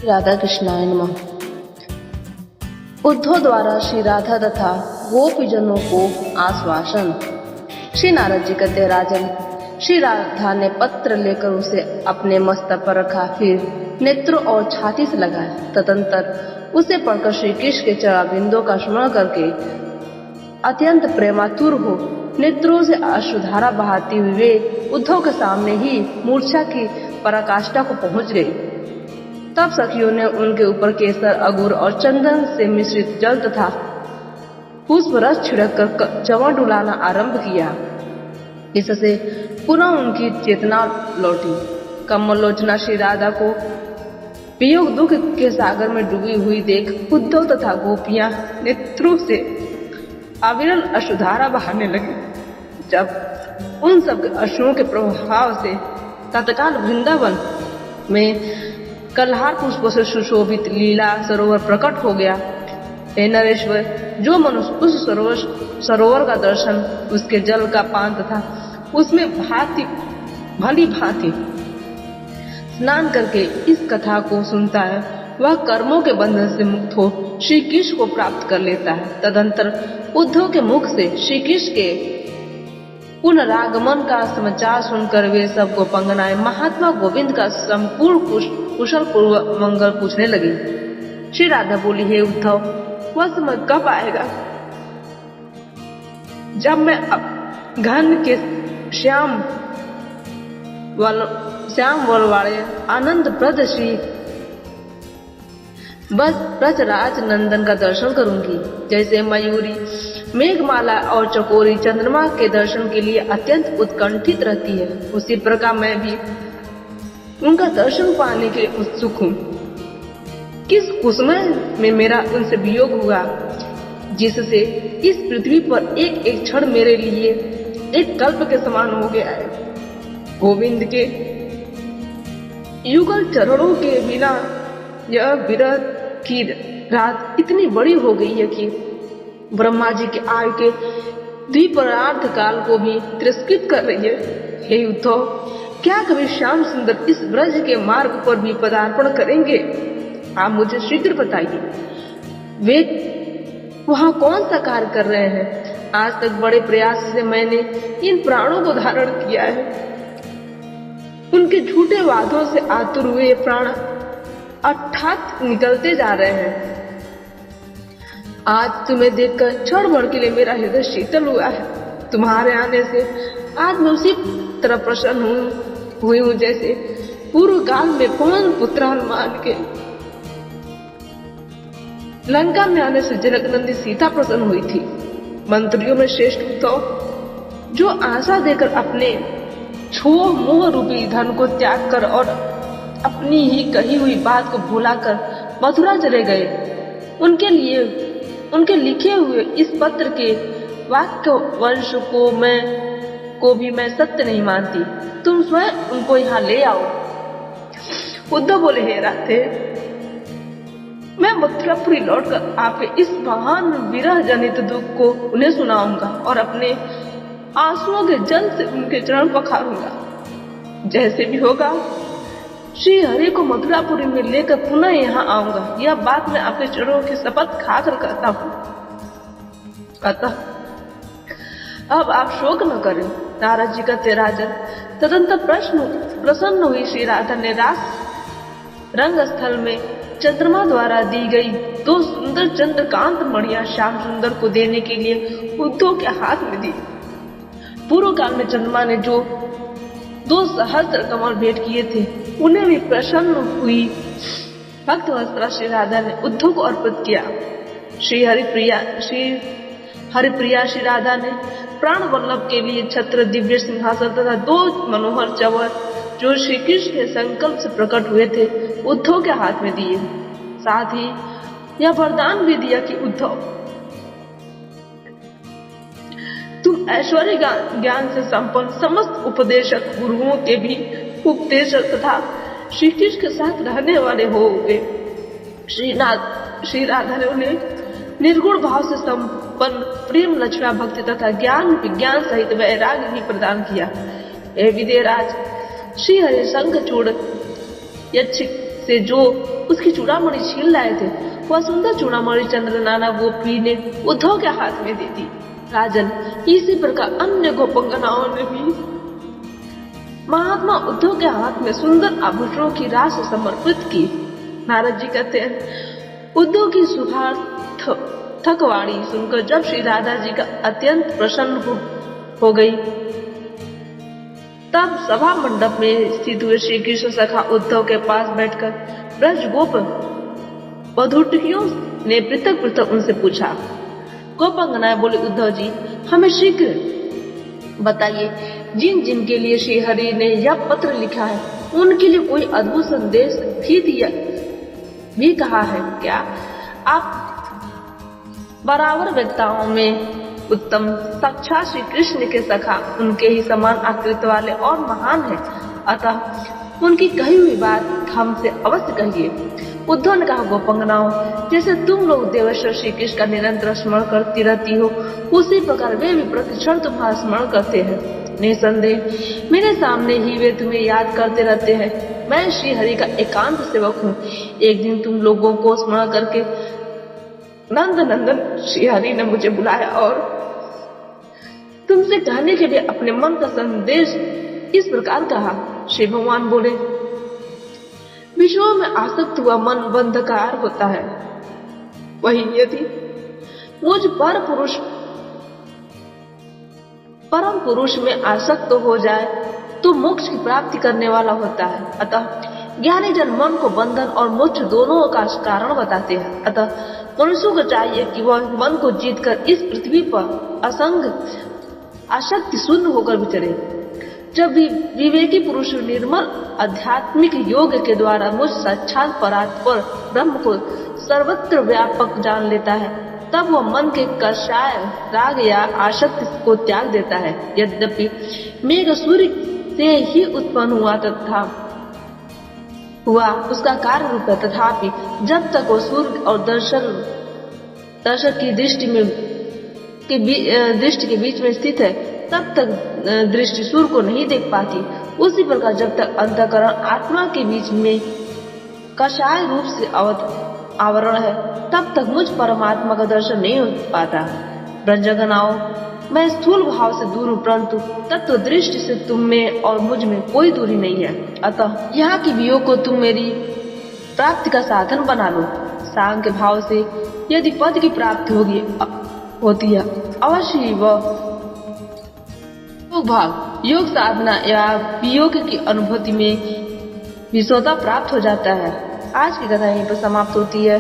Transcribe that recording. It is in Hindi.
राधा कृष्णाय नमः। उद्धव द्वारा श्री राधा तथा गोपीजनों को आश्वासन। श्री नारद जी कहते, राजन, श्री राधा ने पत्र लेकर उसे अपने मस्तक पर रखा, फिर नेत्रों और छाती से लगाया। तदंतर उसे पढ़कर श्री कृष्ण के चरणारविंदों का स्मरण करके अत्यंत प्रेमातुर हो नेत्रों से अश्रुधारा बहाती हुई वे उद्धव के सामने ही मूर्छा की पराकाष्ठा को पहुंच गई। तब सखियों ने उनके ऊपर केसर, अगुर और चंदन से मिश्रित जल तथा पुष्प रस छिड़क कर चंवर डुलाना आरंभ किया। इससे पुनः उनकी चेतना लौटी। कमलोचना श्री राधा को वियोग दुख के सागर में डूबी हुई देख उद्धव तथा गोपियां नेत्रों से अविरल अश्रुधारा बहाने लगी। जब उन सब अश्रुओं के प्रभाव से तत्काल वृंदावन में कल्हार पुष्पों से सुशोभित लीला सरोवर प्रकट हो गया। हे नरेश्वर, जो मनुष्य उस सरोवर का दर्शन, उसके जल का पान तथा उसमें भली भांति स्नान करके इस कथा को सुनता है, वह कर्मों के बंधन से मुक्त हो श्री कृष्ण को प्राप्त कर लेता है। तदंतर उद्धव के मुख से श्री कृष्ण के पुनरागमन का समाचार सुनकर वे सब गोपांगनाएं महात्मा गोविंद का संपूर्ण कुशल पूर्व मंगल पूछने लगी। श्री राधा बोली, हे उद्धव, वह समय कब आएगा जब मैं घन के श्याम वल वाले आनंद प्रद श्री ब्रजराज नंदन का दर्शन करूंगी। जैसे मयूरी मेघमाला और चकोरी चंद्रमा के दर्शन के लिए अत्यंत उत्कंठित रहती है, उसी प्रकार मैं भी उनका दर्शन पाने के उत्सुक हूँ। किस कुसुमय में मेरा उनसे वियोग हुआ, जिससे इस पृथ्वी पर एक एक क्षण मेरे लिए एक कल्प के समान हो गया है। गोविंद के युगल चरणों के बिना यह विरह की रात इतनी बड़ी हो गई है कि ब्रह्मा जी के आयु के द्विपरार्ध काल को भी तिरस्कृत कर रही है। हे उद्धव, क्या कभी श्याम सुंदर इस ब्रज के मार्ग पर भी पदार्पण करेंगे? आप मुझे शीघ्र बताइए, वे वहां कौन सा कार्य कर रहे हैं? आज तक बड़े प्रयास से मैंने इन प्राणों को धारण किया है। उनके झूठे वादों से आतुर हुए प्राण अर्थात निकलते जा रहे हैं। आज तुम्हें देखकर क्षण भर के लिए मेरा हृदय शीतल हुआ है। तुम्हारे आने से आज मैं उसी तरह प्रसन्न हुई हूँ जैसे पूर्व काल में पवन पुत्र हनुमान के लंका में आने से जनकनंदी सीता प्रसन्न हुई थी। मंत्रियों में श्रेष्ठ उद्धव, जो आशा देकर अपने छोह मोह रूपी धन को त्याग कर और अपनी ही कही हुई बात को भुलाकर मथुरा चले गए, उनके लिखे हुए इस पत्र के वाक्य वंश को भी मैं सत्य नहीं मानती। तुम स्वयं उनको यहाँ ले आओ। उद्धव बोले, हे राधे, मैं मथुरापुरी लौटकर आपके इस महान विरह जनित दुख को उन्हें सुनाऊंगा और अपने आंसुओं के जल से उनके चरण पखारूंगा। जैसे भी होगा श्री हरि को मथुरापुरी में लेकर पुनः यहाँ आऊंगा। यह बात मैं आपके चरणों की शपथ खाकर कहता हूँ। अतः अब आप शोक न करें। नारद जी कहते, राजन, तदंतर प्रसन्न हुई श्री राधा ने रास रंग स्थल में चंद्रमा द्वारा दी गई 2 सुंदर चंद्रकांत मणियां श्याम सुंदर को देने के लिए उद्धव के हाथ में दी। पूर्व काल में चंद्रमा ने जो 2 सहस्त्र कमल भेंट किए थे, उन्हें भी प्रसन्न हुई भक्त वस्त्रा श्री राधा ने उद्धव को अर्पित किया। श्री हरिप्रिया श्री राधा ने प्राण वल्लभ के लिए छत्र, दिव्य सिंहासन तथा 2 मनोहर चंवर जो श्री कृष्ण के संकल्प से प्रकट हुए थे, उद्धव के हाथ में दिए। साथ ही यह वरदान भी दिया कि उद्धव, तुम ऐश्वर्य ज्ञान से संपन्न समस्त उपदेशक गुरुओं के भी उपदेशक तथा श्री कृष्ण के साथ रहने वाले होगे। श्री राधा ने उन्हें निर्गुण भाव से संपन्न प्रेम, लक्ष्मण भक्ति तथा ज्ञान विज्ञान सहित वैराग्य भी प्रदान किया। हे विदेराज, श्री हरि शंखचूड़ यक्ष से जो उसकी चूड़ामणि छीन लाए थे। वह सुंदर चूड़ामणि चंद्रनाना गोपी ने उद्धव के हाथ में दे दी। राजन, इसी प्रकार अन्य गोपंगनाओं ने भी महात्मा उद्धव के हाथ में सुंदर आभूषणों की राशि समर्पित की। नारद जी कहते हैं, उद्धव की शुभार्थक वाणी सुनकर जब श्री राधा जी का अत्यंत प्रसन्न हो गई, तब सभा मंडप में स्थित हुए श्री कृष्ण सखा उद्धव के पास बैठकर ब्रज गोप वधूटकियों ने पृथक पृथक उनसे पूछा। गोपांगनाएं बोले, उद्धव जी, हमें शीघ्र बताइए, जिन जिन के लिए श्री हरि ने यह पत्र लिखा है, उनके लिए कोई अद्भुत संदेश भी दिया भी कहा है क्या? आप बराबर वक्ताओं में उत्तम, साक्षात श्री कृष्ण के सखा, उनके ही समान आकृति वाले और महान है, अतः उनकी कही हुई बात हमसे अवश्य कहिए। उद्धव ने कहा, गोपांगनाओं, जैसे तुम लोग देवेश्वर श्री कृष्ण का निरंतर स्मरण करती रहती हो, उसी प्रकार वे भी प्रतिक्षण तुम्हारा स्मरण करते हैं। निसंदेह मेरे सामने ही वे तुम्हें याद करते रहते हैं। मैं श्री हरि का एकांत सेवक हूँ। एक दिन तुम लोगों को स्मरण करके नंद नंदन श्री हरि ने मुझे बुलाया और तुमसे कहने के लिए अपने मन का संदेश इस प्रकार कहा। श्री भगवान बोले, विषयों में आसक्त हुआ मन बंधकार होता है, वही यदि मुझ परम पुरुष में आसक्त हो जाए तो मोक्ष की प्राप्ति करने वाला होता है। अतः ज्ञानी जन मन को बंधन और मोक्ष दोनों का कारण बताते हैं। अतः मनुष्य को चाहिए कि वह मन को जीतकर इस पृथ्वी पर असंग आसक्ति शून्य होकर विचरे। जब भी विवेकी पुरुष निर्मल आध्यात्मिक योग के द्वारा मुझ साक्षात परात्पर ब्रह्म को सर्वत्र व्यापक जान लेता है, तब वह मन के कषाय राग या आसक्ति को त्याग देता है। यद्यपि मेघ सूर्य से ही उत्पन्न हुआ उसका कार्य रूप है, तथापि जब तक वो सूर्य और दर्शक की दृष्टि के बीच में स्थित है, तब तक दृष्टि सूर्य को नहीं देख पाती। उसी प्रकार जब तक अंतःकरण आत्मा के बीच में कषाय रूप से आवरण है, तब तक मुझ परमात्मा का दर्शन नहीं हो पाता। ब्रजगनाओं, मैं स्थूल भाव से दूर हूँ, परंतु तत्व दृष्टि से तुम में और मुझ में कोई दूरी नहीं है। अतः यहाँ की वियोग को तुम मेरी प्राप्ति का साधन बना लो। सांख्य भाव से यदि पद की प्राप्ति होती है, अवश्य ही वह भाव योग साधना या वियोग की अनुभूति में विशोधता प्राप्त हो जाता है। आज की कथा यहीं पर समाप्त होती है।